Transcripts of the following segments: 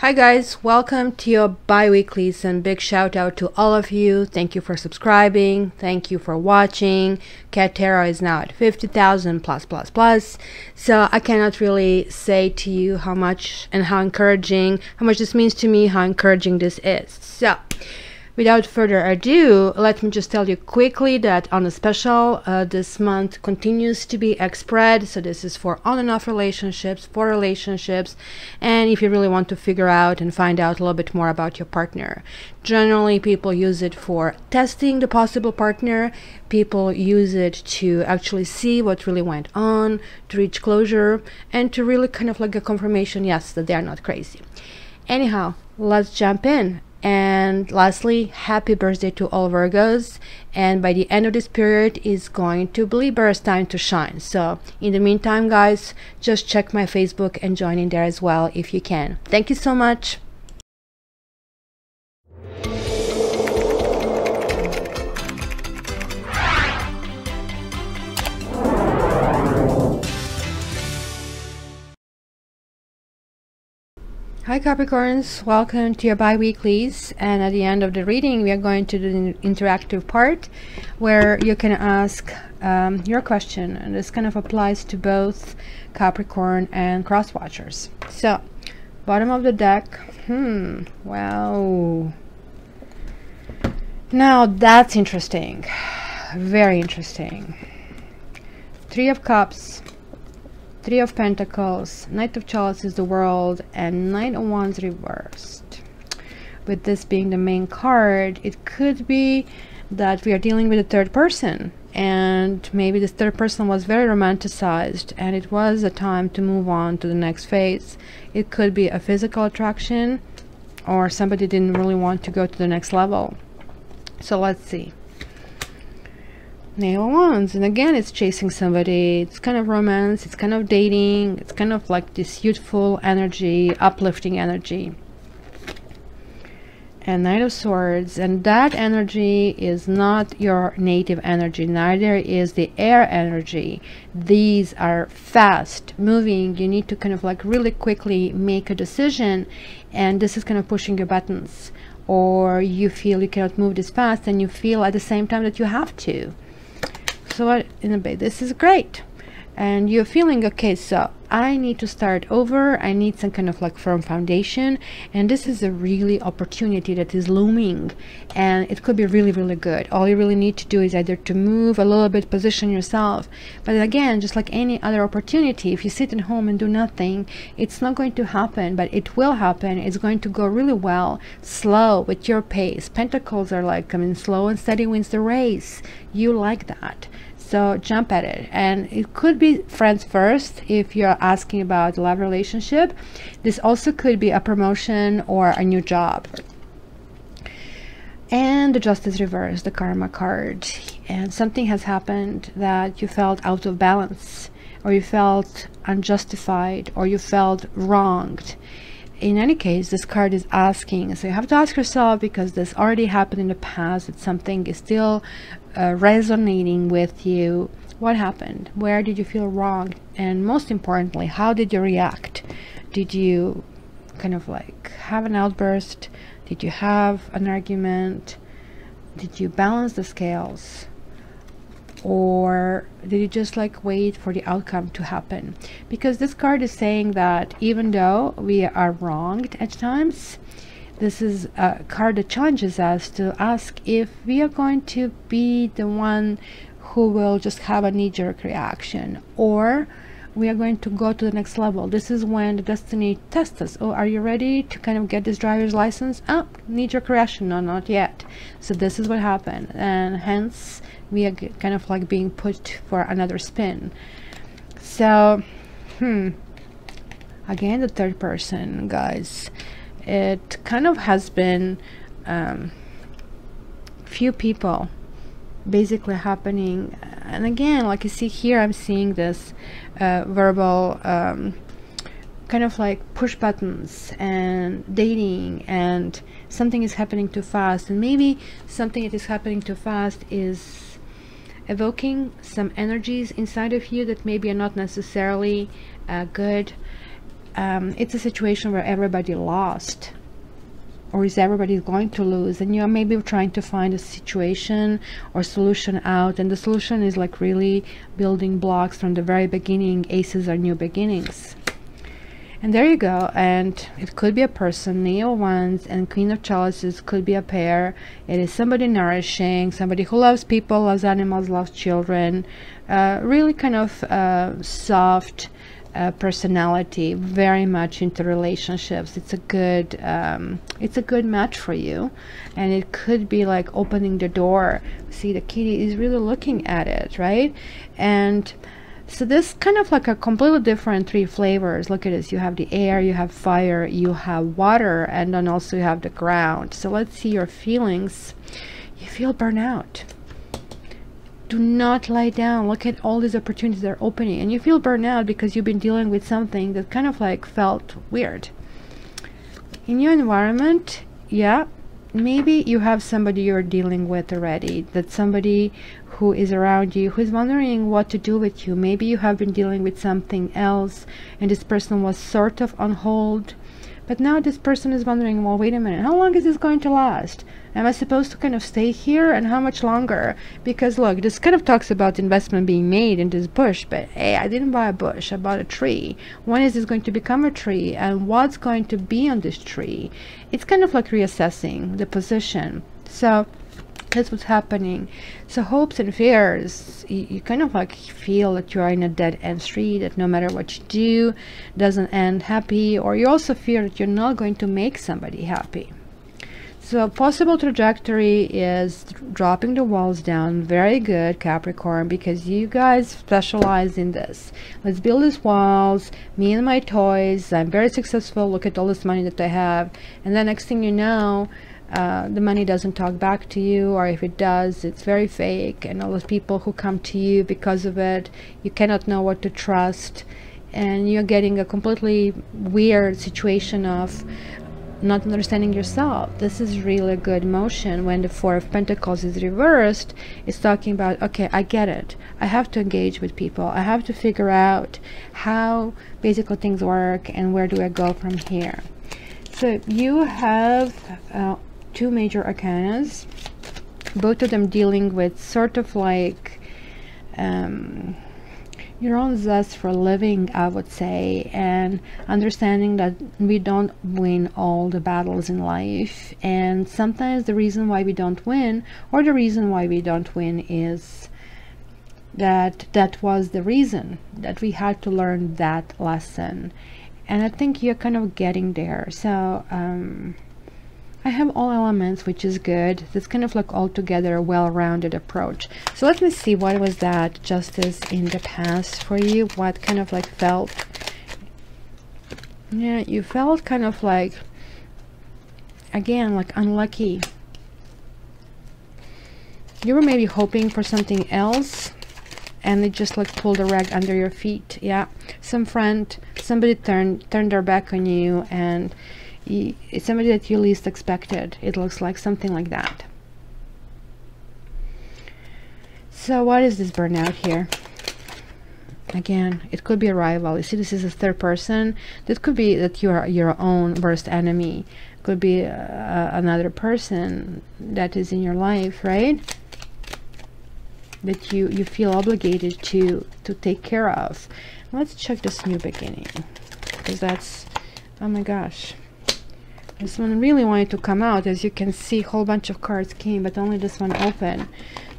Hi guys, welcome to your bi-weeklies, and big shout out to all of you. Thank you for subscribing. Thank you for watching. Cat Tarot is now at 50,000 plus. So I cannot really say to you how much and how much this means to me, how encouraging this is. So without further ado, let me just tell you quickly that on a special, this month continues to be X-Spread. So this is for on and off relationships, and if you really want to figure out and find out a little bit more about your partner. Generally, people use it for testing the possible partner. People use it to actually see what really went on, to reach closure, and to really kind of like a confirmation, yes, that they're not crazy. Anyhow, let's jump in. And lastly, happy birthday to all Virgos, and by the end of this period is going to be Libera's time to shine. So in the meantime guys, just check my Facebook and join in there as well if you can. Thank you so much. Hi Capricorns, welcome to your bi-weeklies, and at the end of the reading we are going to do the interactive part where you can ask your question, and this kind of applies to both Capricorn and cross watchers. So bottom of the deck, wow, now that's interesting, very interesting. Three of Cups, Three of Pentacles, Knight of Chalice is the World, and Knight of Wands reversed. With this being the main card, it could be that we are dealing with a third person, and maybe this third person was very romanticized and it was a time to move on to the next phase. It could be a physical attraction, or somebody didn't really want to go to the next level. So let's see. Knight of Wands, and again it's chasing somebody. It's kind of romance, it's kind of dating, it's kind of like this youthful energy, uplifting energy. And Knight of Swords, and that energy is not your native energy, neither is the air energy. These are fast moving. You need to kind of like really quickly make a decision, and this is kind of pushing your buttons, or you feel you cannot move this fast and you feel at the same time that you have to. So what, in a bit, this is great, and you're feeling okay, so I need to start over. I need some kind of like firm foundation, and this is a really opportunity that is looming, and it could be really good. All you really need to do is either to move a little bit, position yourself, but again, just like any other opportunity, if you sit at home and do nothing, it's not going to happen, but it will happen. It's going to go really well, slow, with your pace. Pentacles are like, slow and steady wins the race. You like that, so jump at it. And it could be friends first if you're asking about a love relationship. This also could be a promotion or a new job. And the Justice reverse, the Karma card, and something has happened that you felt out of balance, or you felt unjustified, or you felt wronged. In any case, this card is asking, so you have to ask yourself, because this already happened in the past, that something is still resonating with you. What happened? Where did you feel wrong? And most importantly, how did you react? Did you kind of like have an outburst? Did you have an argument? Did you balance the scales? Or did you just like wait for the outcome to happen? Because this card is saying that even though we are wronged at times, this is a card that challenges us to ask if we are going to be the one who will just have a knee-jerk reaction, or we are going to go to the next level. This is when the destiny tests us. Oh, are you ready to kind of get this driver's license? Oh, knee-jerk reaction, no, not yet. So this is what happened, and hence we are kind of like being put for another spin. So again, the third person, guys, it kind of has been few people basically happening. And again, like you see here, I'm seeing this verbal kind of like push buttons and dating, and something is happening too fast. And maybe something that is happening too fast is evoking some energies inside of you that maybe are not necessarily good. it's a situation where everybody lost, or is everybody going to lose, and you're maybe trying to find a situation or solution out, and the solution is like really building blocks from the very beginning. Aces are new beginnings. And there you go. And it could be a person. Neo of Wands and Queen of Chalices could be a pair. It is somebody nourishing, somebody who loves people, loves animals, loves children, really kind of soft personality, very much into relationships. It's a good match for you, and it could be like opening the door. See, the kitty is really looking at it, right? And so this kind of like a completely different three flavors. Look at this. You have the air, you have fire, you have water, and then also you have the ground. So let's see your feelings. You feel burnout. Do not lie down. Look at all these opportunities that are opening, and you feel burnout because you've been dealing with something that kind of like felt weird in your environment. Yeah, maybe you have somebody you're dealing with already, that somebody who is around you who's wondering what to do with you. Maybe you have been dealing with something else and this person was sort of on hold, but now this person is wondering, well, wait a minute, how long is this going to last? Am I supposed to kind of stay here, and how much longer? Because look, this kind of talks about investment being made in this bush, but hey, I didn't buy a bush, I bought a tree. When is this going to become a tree, and what's going to be on this tree? It's kind of like reassessing the position. So that's what's happening. So hopes and fears, you kind of like feel that you are in a dead-end street, that no matter what you do doesn't end happy, or you also fear that you're not going to make somebody happy. So possible trajectory is dropping the walls down. Very good, Capricorn, because you guys specialize in this. Let's build these walls, me and my toys, I'm very successful, look at all this money that I have, and then next thing you know, the money doesn't talk back to you, or if it does, it's very fake, and all those people who come to you because of it, you cannot know what to trust, and you're getting a completely weird situation of not understanding yourself. This is really a good motion. When the Four of Pentacles is reversed, it's talking about, okay, I get it, I have to engage with people, I have to figure out how basically things work and where do I go from here. So you have two major arcanas, both of them dealing with sort of like your own zest for living, I would say, and understanding that we don't win all the battles in life, and sometimes the reason why we don't win, or the reason why we don't win, is that was the reason that we had to learn that lesson. And I think you're kind of getting there. So I have all elements, which is good. It's kind of like altogether a well-rounded approach. So let me see, what was that justice in the past for you? What kind of like felt? Yeah, you felt kind of like, again, like unlucky. You were maybe hoping for something else, and they just like pulled a rug under your feet. Yeah, some friend, somebody turned their back on you, and it's somebody that you least expected. It looks like something like that. So what is this burnout here? Again, it could be a rival. You see, this is a third person. This could be that you are your own worst enemy. Could be another person that is in your life, right? That you feel obligated to take care of. Let's check this new beginning, because that's, oh my gosh, this one really wanted to come out. As you can see, a whole bunch of cards came, but only this one open.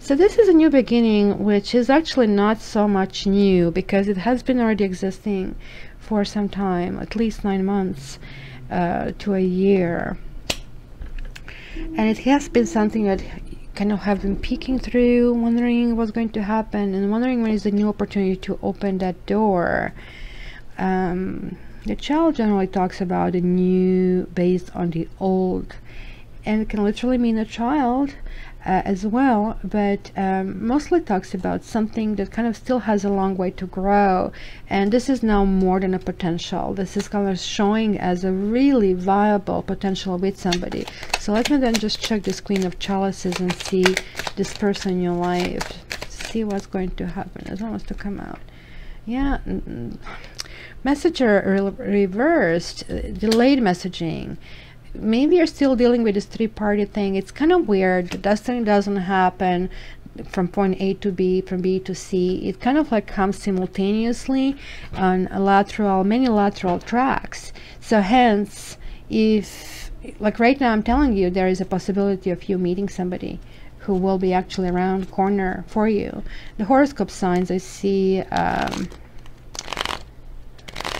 So this is a new beginning, which is actually not so much new, because it has been already existing for some time, at least 9 months to a year. And it has been something that kind of have been peeking through, wondering what's going to happen, and wondering when is the new opportunity to open that door. The child generally talks about the new based on the old, and it can literally mean a child as well, but mostly talks about something that kind of still has a long way to grow, and this is now more than a potential. This is kind of showing as a really viable potential with somebody. So let me then just check this Queen of Chalices and see this person in your life, see what's going to happen. It wants to come out. Yeah, Messenger reversed, delayed messaging. Maybe you're still dealing with this three-party thing. It's kind of weird. The destiny doesn't happen from point A to B, from B to C. It kind of like comes simultaneously on a many lateral tracks. So hence, if like right now I'm telling you, there is a possibility of you meeting somebody who will be actually around the corner for you. The horoscope signs, I see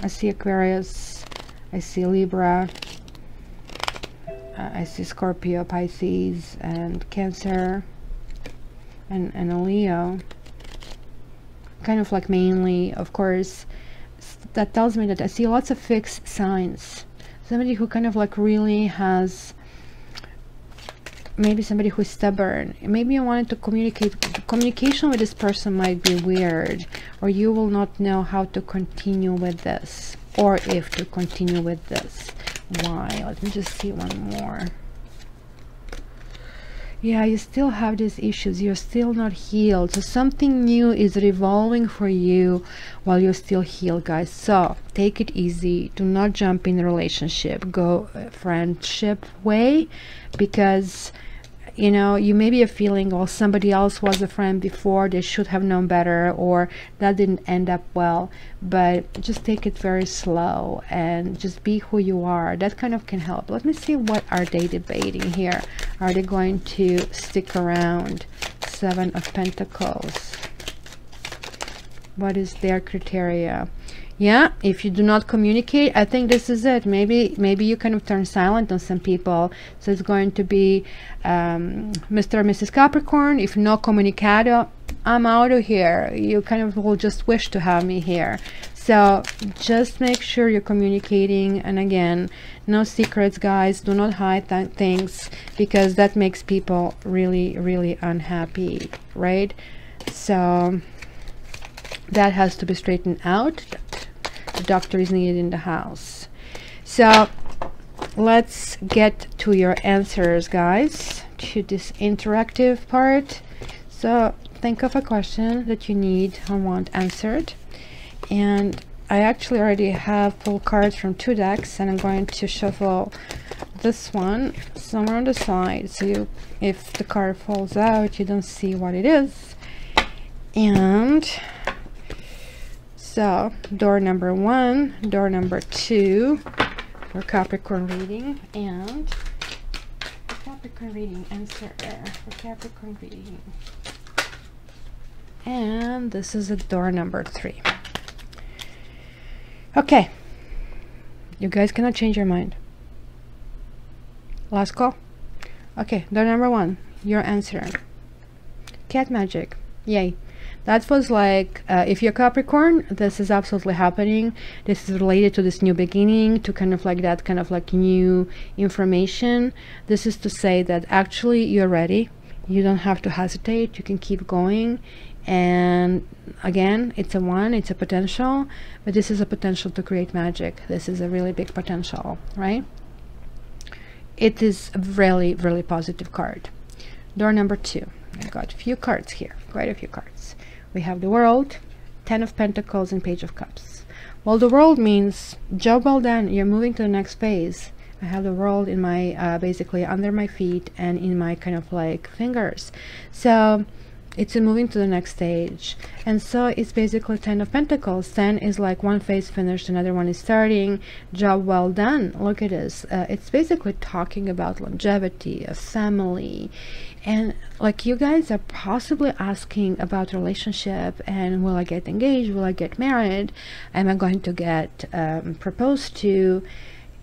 Aquarius, I see Libra, I see Scorpio, Pisces, and Cancer, and a Leo. Kind of like mainly, of course, that tells me that I see lots of fixed signs. Somebody who kind of like really has, maybe somebody who's stubborn. Maybe you wanted to communicate. Communication with this person might be weird, or you will not know how to continue with this, or if to continue with this. Why? Let me just see one more. Yeah, you still have these issues. You're still not healed. So something new is revolving for you while you're still healed, guys. So take it easy. Do not jump in a relationship. Go friendship way, because you know, you may be feeling, well, somebody else was a friend before, they should have known better, or that didn't end up well. But just take it very slow and just be who you are. That kind of can help. Let me see, what are they debating here? Are they going to stick around? Seven of Pentacles. What is their criteria? Yeah, if you do not communicate, I think this is it. Maybe you kind of turn silent on some people. So it's going to be Mr. or Mrs. Capricorn. If no comunicado, I'm out of here. You kind of will just wish to have me here. So just make sure you're communicating. And again, no secrets, guys. Do not hide things, because that makes people really, really unhappy, right? So that has to be straightened out. The doctor is needed in the house. So let's get to your answers, guys, to this interactive part. So think of a question that you need or want answered, and I actually already have pulled cards from 2 decks, and I'm going to shuffle this one somewhere on the side, so if the card falls out, you don't see what it is. And so door number 1, door number 2 for Capricorn reading, and Capricorn reading answer for Capricorn reading. And this is a door number 3. Okay, you guys cannot change your mind. Last call. Okay, door number 1, your answer. Cat magic. Yay. That was like, if you're Capricorn, this is absolutely happening. This is related to this new beginning, to kind of like that kind of like new information. This is to say that actually you're ready. You don't have to hesitate. You can keep going. And again, it's a 1, it's a potential, but this is a potential to create magic. This is a really big potential, right? It is a really, really positive card. Door number 2. I got a few cards here, quite a few cards. We have the World, 10 of Pentacles, and Page of Cups. Well, the World means job well done. You're moving to the next phase. I have the World in my basically under my feet and in my kind of like fingers. So it's moving to the next stage. And so it's basically 10 of Pentacles. 10 is like one phase finished, another one is starting. Job well done. Look at this. It's basically talking about longevity, a family, and like you guys are possibly asking about relationship, and will I get engaged, will I get married, am I going to get proposed to,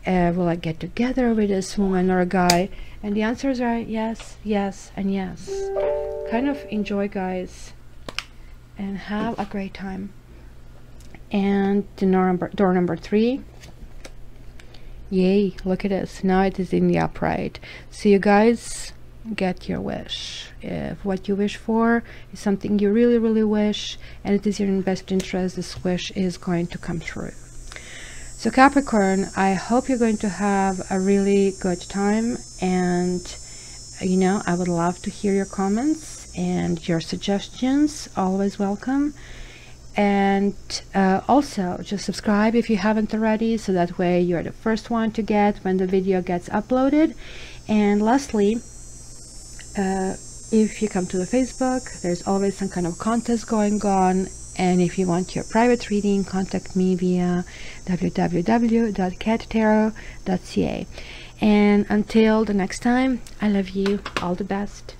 will I get together with this woman or a guy? And the answers are yes, yes, and yes. Kind of enjoy, guys, and have a great time. And the door number 3. Yay, look at this. Now it is in the upright. So you guys get your wish. If what you wish for is something you really, really wish, and it is in your best interest, this wish is going to come true. So Capricorn, I hope you're going to have a really good time, and you know, I would love to hear your comments and your suggestions. Always welcome. And also just subscribe if you haven't already, so that way you're the first one to get when the video gets uploaded. And lastly, if you come to the Facebook, there's always some kind of contest going on, and if you want your private reading, contact me via www.cattarot.ca. And until the next time, I love you. All the best.